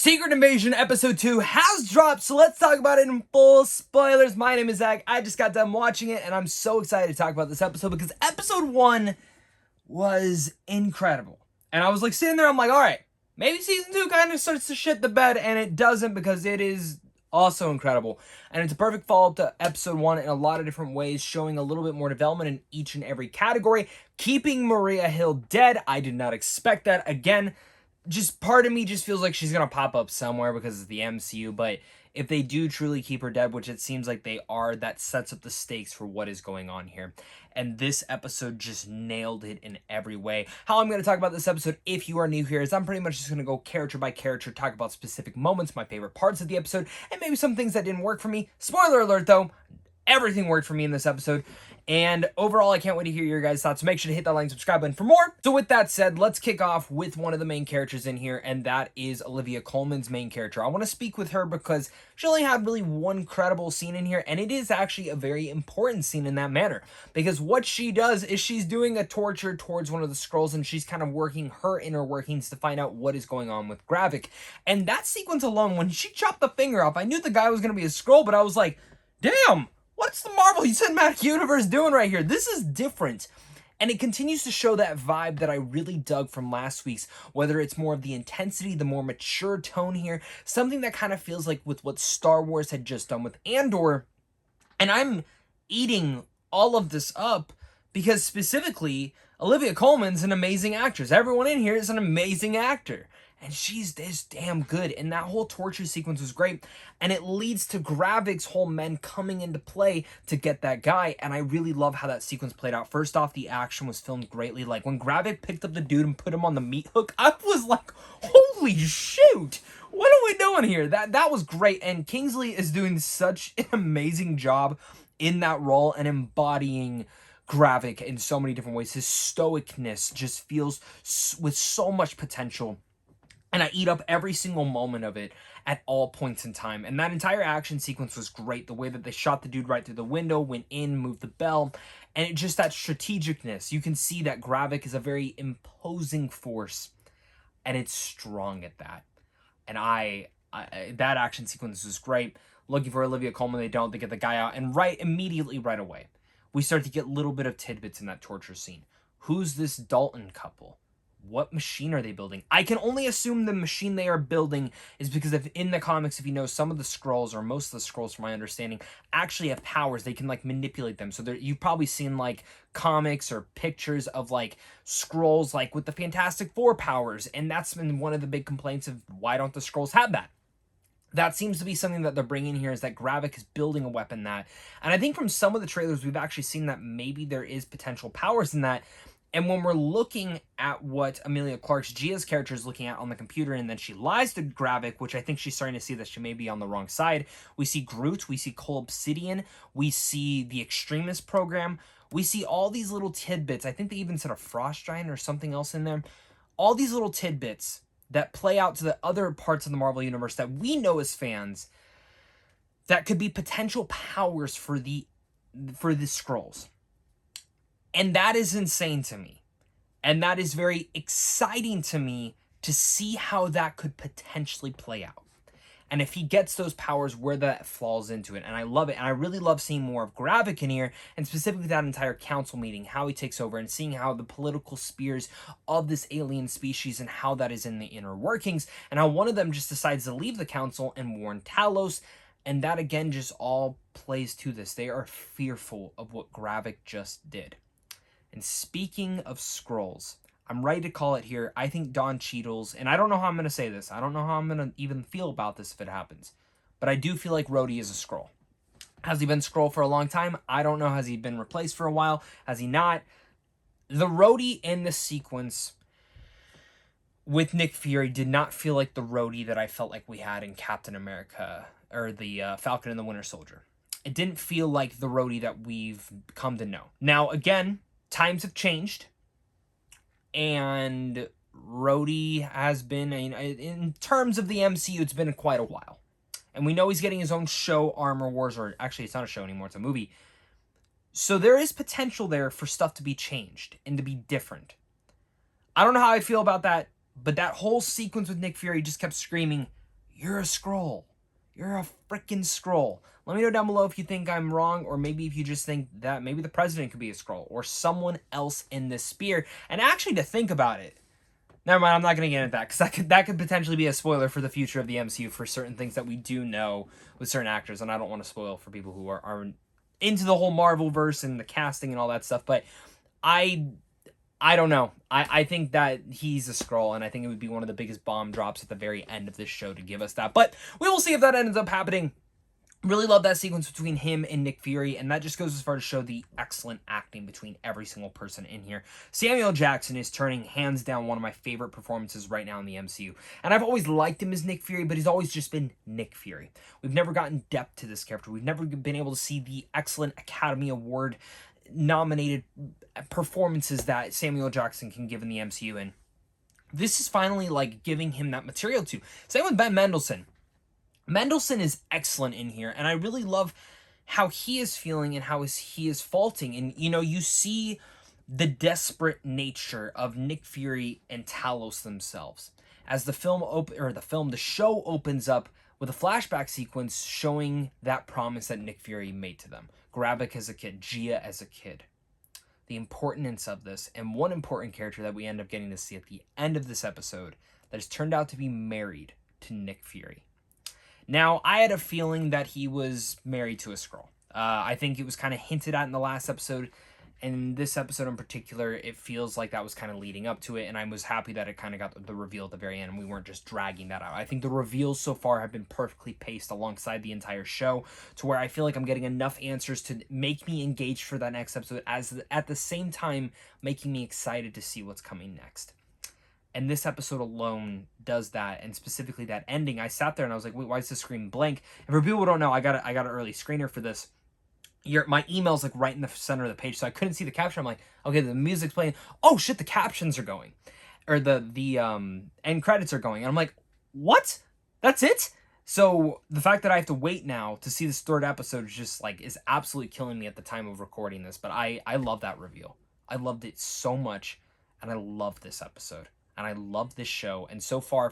Secret Invasion Episode 2 has dropped, so let's talk about it in full spoilers. My name is Zach. I just got done watching it, and I'm so excited to talk about this episode because Episode 1 was incredible. And I was like sitting there, I'm like, alright, maybe Season 2 kind of starts to shit the bed, and it doesn't because it is also incredible. And it's a perfect follow-up to Episode 1 in a lot of different ways, showing a little bit more development in each and every category. Keeping Maria Hill dead, I did not expect that. Again, just part of me just feels like she's gonna pop up somewhere because it's the MCU, but if they do truly keep her dead, which it seems like they are, that sets up the stakes for what is going on here. And this episode just nailed it in every way. How I'm going to talk about this episode, if you are new here, is I'm pretty much just going to go character by character, talk about specific moments, my favorite parts of the episode, and maybe some things that didn't work for me. Spoiler alert though, everything worked for me in this episode. And overall, I can't wait to hear your guys' thoughts. So make sure to hit that like and subscribe button for more. So with that said, let's kick off with one of the main characters in here, and that is Olivia Colman's main character. I want to speak with her because she only had really one credible scene in here, and it is actually a very important scene in that manner. Because what she does is she's doing a torture towards one of the Skrulls, and she's kind of working her inner workings to find out what is going on with Gravik. And that sequence alone, when she chopped the finger off, I knew the guy was going to be a Skrull, but I was like, damn! What's the Marvel Cinematic Universe doing right here? This is different. And it continues to show that vibe that I really dug from last week's, whether it's more of the intensity, the more mature tone here, something that kind of feels like with what Star Wars had just done with Andor. And I'm eating all of this up because specifically, Olivia Colman's an amazing actress. Everyone in here is an amazing actor. And she's this damn good. And that whole torture sequence was great. And it leads to Gravik's whole men coming into play to get that guy. And I really love how that sequence played out. First off, the action was filmed greatly. Like when Gravik picked up the dude and put him on the meat hook, I was like, holy shoot. What are we doing here? That was great. And Kingsley is doing such an amazing job in that role and embodying Gravik in so many different ways. His stoicness just feels with so much potential. And I eat up every single moment of it at all points in time. And that entire action sequence was great. The way that they shot the dude right through the window, went in, moved the bell. And it just that strategicness. You can see that Gravik is a very imposing force. And it's strong at that. And that action sequence was great. Looking for Olivia Colman, they don't. They get the guy out. And immediately right away, we start to get a little bit of tidbits in that torture scene. Who's this Dalton couple? What machine are they building? I can only assume the machine they are building is because if in the comics, if you know, some of the Skrulls, or most of the Skrulls from my understanding, actually have powers. They can like manipulate them. So you've probably seen like comics or pictures of like Skrulls like with the Fantastic Four powers. And that's been one of the big complaints of why don't the Skrulls have that? That seems to be something that they're bringing here, is that Gravik is building a weapon that. And I think from some of the trailers, we've actually seen that maybe there is potential powers in that. And when we're looking at what Emilia Clarke's Gia's character is looking at on the computer, and then she lies to Gravik, which I think she's starting to see that she may be on the wrong side. We see Groot, we see Cole Obsidian, we see the Extremist program, we see all these little tidbits. I think they even said a Frost Giant or something else in there. All these little tidbits that play out to the other parts of the Marvel Universe that we know as fans that could be potential powers for the Skrulls. And that is insane to me. And that is very exciting to me to see how that could potentially play out. And if he gets those powers, where that falls into it. And I love it. And I really love seeing more of Gravik in here, and specifically that entire council meeting, how he takes over, and seeing how the political spears of this alien species and how that is in the inner workings, and how one of them just decides to leave the council and warn Talos. And that again just all plays to this. They are fearful of what Gravik just did. And speaking of Skrulls, I'm ready to call it here. I think Don Cheadle's, and I don't know how I'm going to say this. I don't know how I'm going to even feel about this if it happens. But I do feel like Rhodey is a Skrull. Has he been Skrull for a long time? I don't know. Has he been replaced for a while? Has he not? The Rhodey in the sequence with Nick Fury did not feel like the Rhodey that I felt like we had in Captain America, or the Falcon and the Winter Soldier. It didn't feel like the Rhodey that we've come to know. Now, again, times have changed, and Rhodey has been, in terms of the MCU, it's been quite a while. And we know he's getting his own show, Armor Wars, or actually it's not a show anymore, it's a movie. So there is potential there for stuff to be changed and to be different. I don't know how I feel about that, but that whole sequence with Nick Fury just kept screaming, you're a Skrull. You're a freaking Skrull. Let me know down below if you think I'm wrong, or maybe if you just think that maybe the president could be a Skrull, or someone else in this sphere. And actually, to think about it, never mind, I'm not going to get into that, because that could potentially be a spoiler for the future of the MCU for certain things that we do know with certain actors, and I don't want to spoil for people who are into the whole Marvel-verse and the casting and all that stuff, but I don't know. I think that he's a Skrull, and I think it would be one of the biggest bomb drops at the very end of this show to give us that, but we will see if that ends up happening. Really love that sequence between him and Nick Fury, and that just goes as far to show the excellent acting between every single person in here. Samuel Jackson is turning hands down one of my favorite performances right now in the MCU, and I've always liked him as Nick Fury, but he's always just been Nick Fury. We've never gotten depth to this character. We've never been able to see the excellent Academy Award nominated performances that Samuel Jackson can give in the MCU, and this is finally like giving him that material too. Same with Ben Mendelsohn. Mendelsohn is excellent in here, and I really love how he is feeling and how he is faulting. And, you know, you see the desperate nature of Nick Fury and Talos themselves. As the show opens up with a flashback sequence showing that promise that Nick Fury made to them. Gravik as a kid, Gia as a kid. The importance of this, and one important character that we end up getting to see at the end of this episode that has turned out to be married to Nick Fury. Now, I had a feeling that he was married to a Skrull. I think it was kind of hinted at in the last episode. And this episode in particular, it feels like that was kind of leading up to it. And I was happy that it kind of got the reveal at the very end and we weren't just dragging that out. I think the reveals so far have been perfectly paced alongside the entire show to where I feel like I'm getting enough answers to make me engaged for that next episode, as at the same time making me excited to see what's coming next. And this episode alone does that, and specifically that ending. I sat there and I was like, wait, why is the screen blank? And for people who don't know, I got an early screener for this. My email's like right in the center of the page, so I couldn't see the caption. I'm like, okay, the music's playing. Oh shit, the captions are going. Or the end credits are going. And I'm like, what? That's it? So the fact that I have to wait now to see this third episode is absolutely killing me at the time of recording this. But I love that reveal. I loved it so much, and I love this episode. And I love this show. And so far,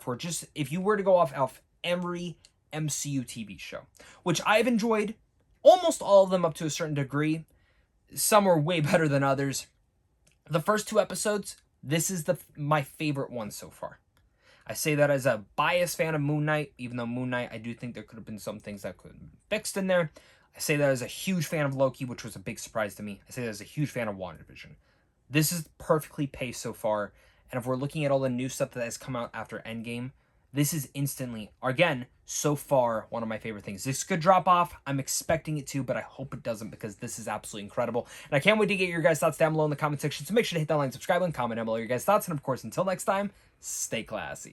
if you were to go off every MCU TV show, which I've enjoyed almost all of them up to a certain degree, some are way better than others. The first two episodes, this is my favorite one so far. I say that as a biased fan of Moon Knight, even though Moon Knight, I do think there could have been some things that could have been fixed in there. I say that as a huge fan of Loki, which was a big surprise to me. I say that as a huge fan of WandaVision. This is perfectly paced so far. And if we're looking at all the new stuff that has come out after Endgame, this is instantly, again, so far, one of my favorite things. This could drop off. I'm expecting it to, but I hope it doesn't, because this is absolutely incredible. And I can't wait to get your guys' thoughts down below in the comment section. So make sure to hit that like, subscribe, and comment down below your guys' thoughts. And of course, until next time, stay classy.